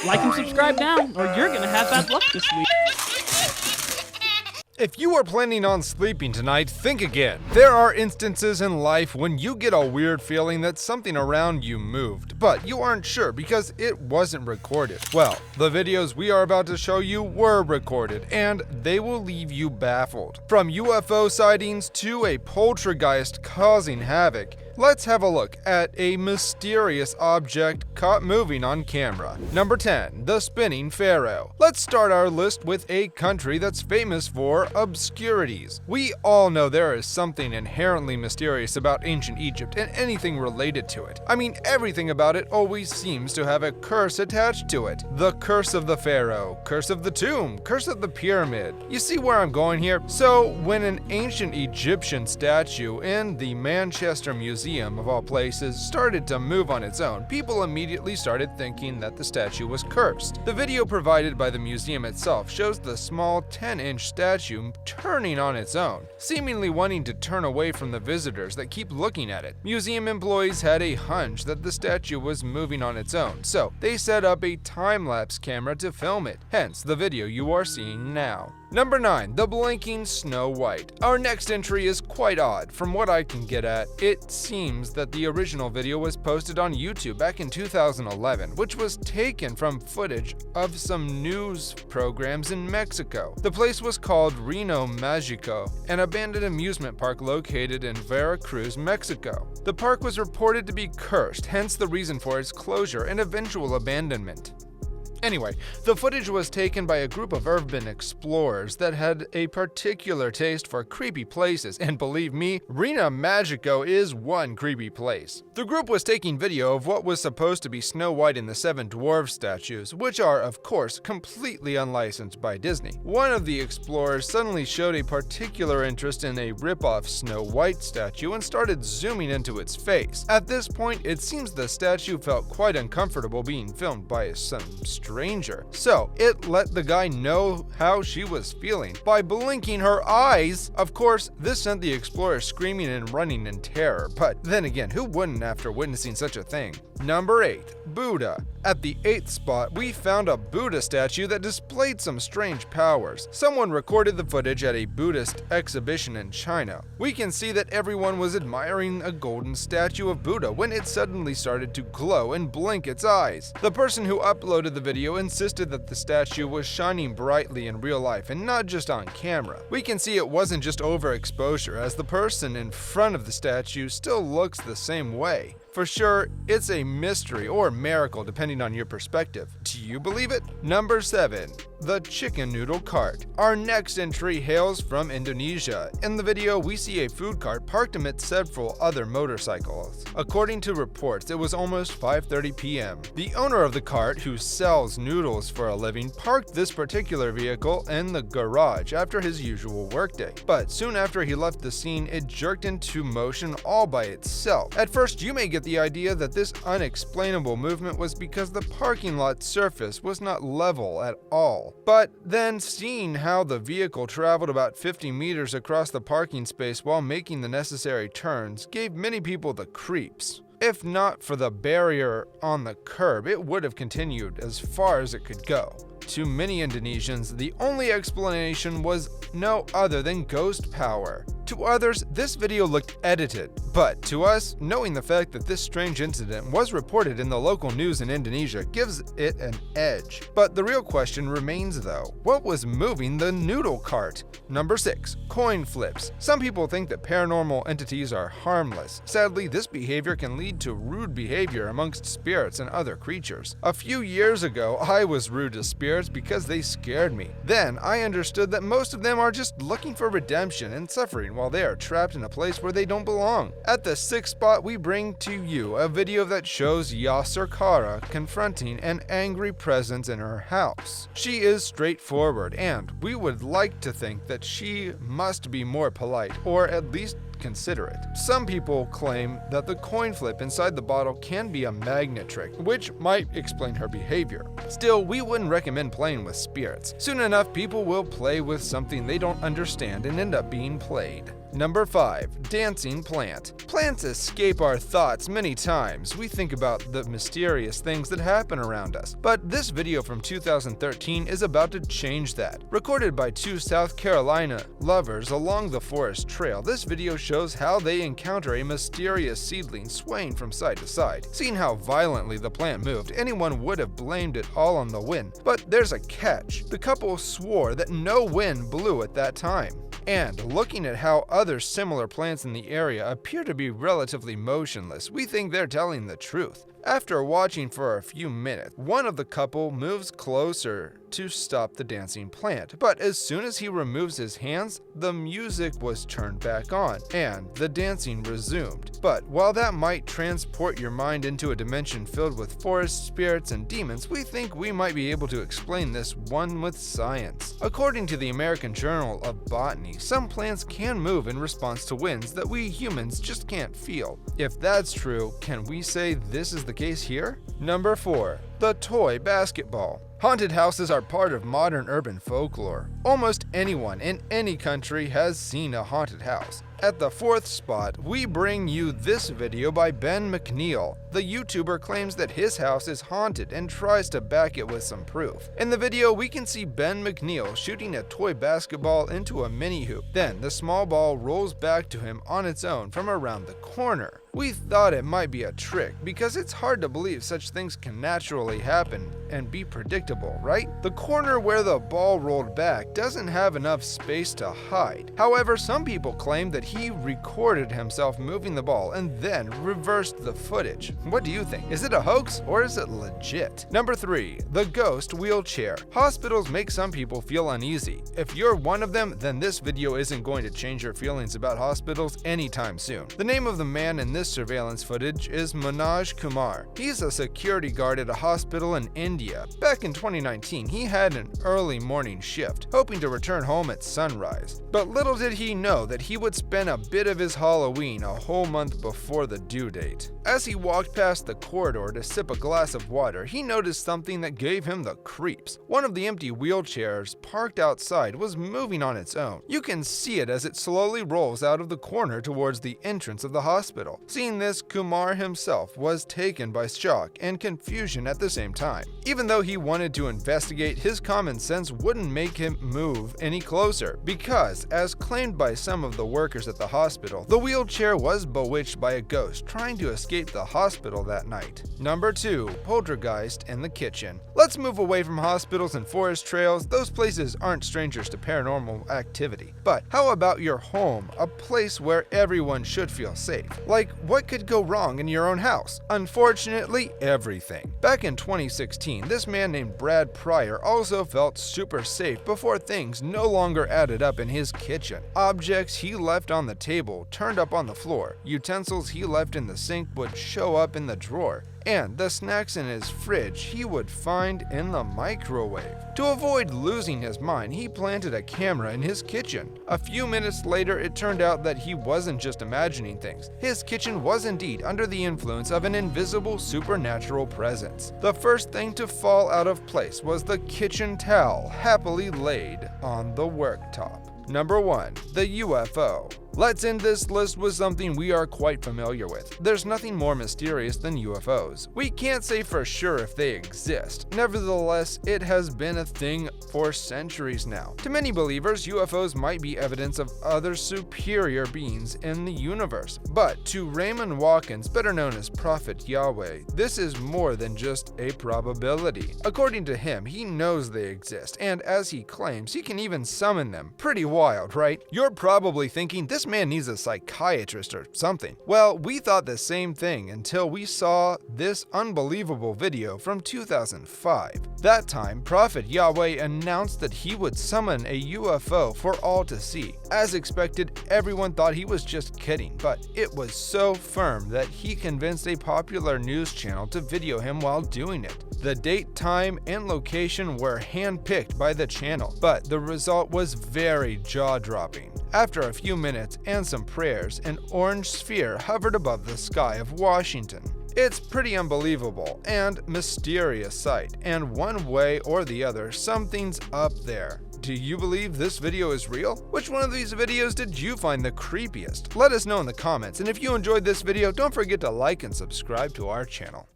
Like and subscribe now, or you're gonna have bad luck this week. If you are planning on sleeping tonight, think again. There are instances in life when you get a weird feeling that something around you moved, but you aren't sure because it wasn't recorded. Well, the videos we are about to show you were recorded, and they will leave you baffled. From UFO sightings to a poltergeist causing havoc, let's have a look at a mysterious object caught moving on camera. Number 10. The spinning Pharaoh. Let's start our list with a country that's famous for obscurities. We all know there is something inherently mysterious about ancient Egypt and anything related to it. I mean, everything about it always seems to have a curse attached to it. The curse of the Pharaoh, curse of the tomb, curse of the pyramid. You see where I'm going here? So, when an ancient Egyptian statue in the Manchester Museum, of all places, started to move on its own, people immediately started thinking that the statue was cursed. The video provided by the museum itself shows the small 10-inch statue turning on its own, seemingly wanting to turn away from the visitors that keep looking at it. Museum employees had a hunch that the statue was moving on its own, so they set up a time-lapse camera to film it, hence the video you are seeing now. Number 9. The blinking Snow White. Our next entry is quite odd. From what I can get at, it seems that the original video was posted on YouTube back in 2011, which was taken from footage of some news programs in Mexico. The place was called Reno Magico, an abandoned amusement park located in Veracruz, Mexico. The park was reported to be cursed, hence the reason for its closure and eventual abandonment. Anyway, the footage was taken by a group of urban explorers that had a particular taste for creepy places, and believe me, Reno Magico is one creepy place. The group was taking video of what was supposed to be Snow White and the Seven Dwarfs statues, which are, of course, completely unlicensed by Disney. One of the explorers suddenly showed a particular interest in a rip-off Snow White statue and started zooming into its face. At this point, it seems the statue felt quite uncomfortable being filmed by some stranger. So it let the guy know how she was feeling by blinking her eyes. Of course, this sent the explorer screaming and running in terror, but then again, who wouldn't after witnessing such a thing? Number 8. Buddha. At the 8th spot, we found a Buddha statue that displayed some strange powers. Someone recorded the footage at a Buddhist exhibition in China. We can see that everyone was admiring a golden statue of Buddha when it suddenly started to glow and blink its eyes. The person who uploaded the video insisted that the statue was shining brightly in real life and not just on camera. We can see it wasn't just overexposure, as the person in front of the statue still looks the same way. For sure, it's a mystery or miracle depending on your perspective. Do you believe it? Number 7. The chicken noodle cart. Our next entry hails from Indonesia. In the video, we see a food cart parked amidst several other motorcycles. According to reports, it was almost 5:30 p.m. The owner of the cart, who sells noodles for a living, parked this particular vehicle in the garage after his usual workday. But soon after he left the scene, it jerked into motion all by itself. At first, you may get the idea that this unexplainable movement was because the parking lot surface was not level at all. But then, seeing how the vehicle traveled about 50 meters across the parking space while making the necessary turns gave many people the creeps. If not for the barrier on the curb, it would have continued as far as it could go. To many Indonesians, the only explanation was no other than ghost power. To others, this video looked edited, but to us, knowing the fact that this strange incident was reported in the local news in Indonesia gives it an edge. But the real question remains though, what was moving the noodle cart? Number 6. Coin flips. Some people think that paranormal entities are harmless. Sadly, this behavior can lead to rude behavior amongst spirits and other creatures. A few years ago, I was rude to spirits because they scared me. Then, I understood that most of them are just looking for redemption and suffering while they are trapped in a place where they don't belong. At the 6th spot, we bring to you a video that shows Yasser Kara confronting an angry presence in her house. She is straightforward, and we would like to think that she must be more polite, or at least considerate. Some people claim that the coin flip inside the bottle can be a magnet trick, which might explain her behavior. Still, we wouldn't recommend playing with spirits. Soon enough, people will play with something they don't understand and end up being played. Number 5. Dancing plant. Plants escape our thoughts many times. We think about the mysterious things that happen around us. But this video from 2013 is about to change that. Recorded by two South Carolina lovers along the forest trail, this video shows how they encounter a mysterious seedling swaying from side to side. Seeing how violently the plant moved, anyone would have blamed it all on the wind. But there's a catch. The couple swore that no wind blew at that time. And looking at how other similar plants in the area appear to be relatively motionless, we think they're telling the truth. After watching for a few minutes, one of the couple moves closer to stop the dancing plant, but as soon as he removes his hands, the music was turned back on, and the dancing resumed. But while that might transport your mind into a dimension filled with forest spirits and demons, we think we might be able to explain this one with science. According to the American Journal of Botany, some plants can move in response to winds that we humans just can't feel. If that's true, can we say this is the case here? Number 4. The toy basketball. Haunted houses are part of modern urban folklore. Almost anyone in any country has seen a haunted house. At the 4th spot, we bring you this video by Ben McNeil. The YouTuber claims that his house is haunted and tries to back it with some proof. In the video, we can see Ben McNeil shooting a toy basketball into a mini hoop. Then the small ball rolls back to him on its own from around the corner. We thought it might be a trick because it's hard to believe such things can naturally happen and be predictable, right? The corner where the ball rolled back doesn't have enough space to hide. However, some people claim that he recorded himself moving the ball and then reversed the footage. What do you think? Is it a hoax or is it legit? Number 3. The ghost wheelchair. Hospitals make some people feel uneasy. If you're one of them, then this video isn't going to change your feelings about hospitals anytime soon. The name of the man in this surveillance footage is Manoj Kumar. He's a security guard at a hospital in India. Back in 2019, he had an early morning shift, hoping to return home at sunrise. But little did he know that he would spend a bit of his Halloween a whole month before the due date. As he walked past the corridor to sip a glass of water, he noticed something that gave him the creeps. One of the empty wheelchairs parked outside was moving on its own. You can see it as it slowly rolls out of the corner towards the entrance of the hospital. Seeing this, Kumar himself was taken by shock and confusion at the same time. Even though he wanted to investigate, his common sense wouldn't make him move any closer because, as claimed by some of the workers at the hospital, the wheelchair was bewitched by a ghost trying to escape the hospital that night. Number 2. Poltergeist in the kitchen. Let's move away from hospitals and forest trails. Those places aren't strangers to paranormal activity. But how about your home, a place where everyone should feel safe? Like, what could go wrong in your own house? Unfortunately, everything. Back in 2016, this man named Brad Pryor also felt super safe before things no longer added up in his kitchen. Objects he left on the table turned up on the floor. Utensils he left in the sink would show up in the drawer. And the snacks in his fridge he would find in the microwave. To avoid losing his mind, he planted a camera in his kitchen. A few minutes later, it turned out that he wasn't just imagining things. His kitchen was indeed under the influence of an invisible supernatural presence. The first thing to fall out of place was the kitchen towel happily laid on the worktop. Number 1. The UFO. Let's end this list with something we are quite familiar with. There's nothing more mysterious than UFOs. We can't say for sure if they exist. Nevertheless, it has been a thing for centuries now. To many believers, UFOs might be evidence of other superior beings in the universe. But to Raymond Watkins, better known as Prophet Yahweh, this is more than just a probability. According to him, he knows they exist, and as he claims, he can even summon them. Pretty wild, right? You're probably thinking this man needs a psychiatrist or something. Well, we thought the same thing until we saw this unbelievable video from 2005. That time, Prophet Yahweh announced that he would summon a UFO for all to see. As expected, everyone thought he was just kidding, but it was so firm that he convinced a popular news channel to video him while doing it. The date, time, and location were handpicked by the channel, but the result was very jaw-dropping. After a few minutes and some prayers, an orange sphere hovered above the sky of Washington. It's pretty unbelievable and mysterious sight, and one way or the other, something's up there. Do you believe this video is real? Which one of these videos did you find the creepiest? Let us know in the comments, and if you enjoyed this video, don't forget to like and subscribe to our channel.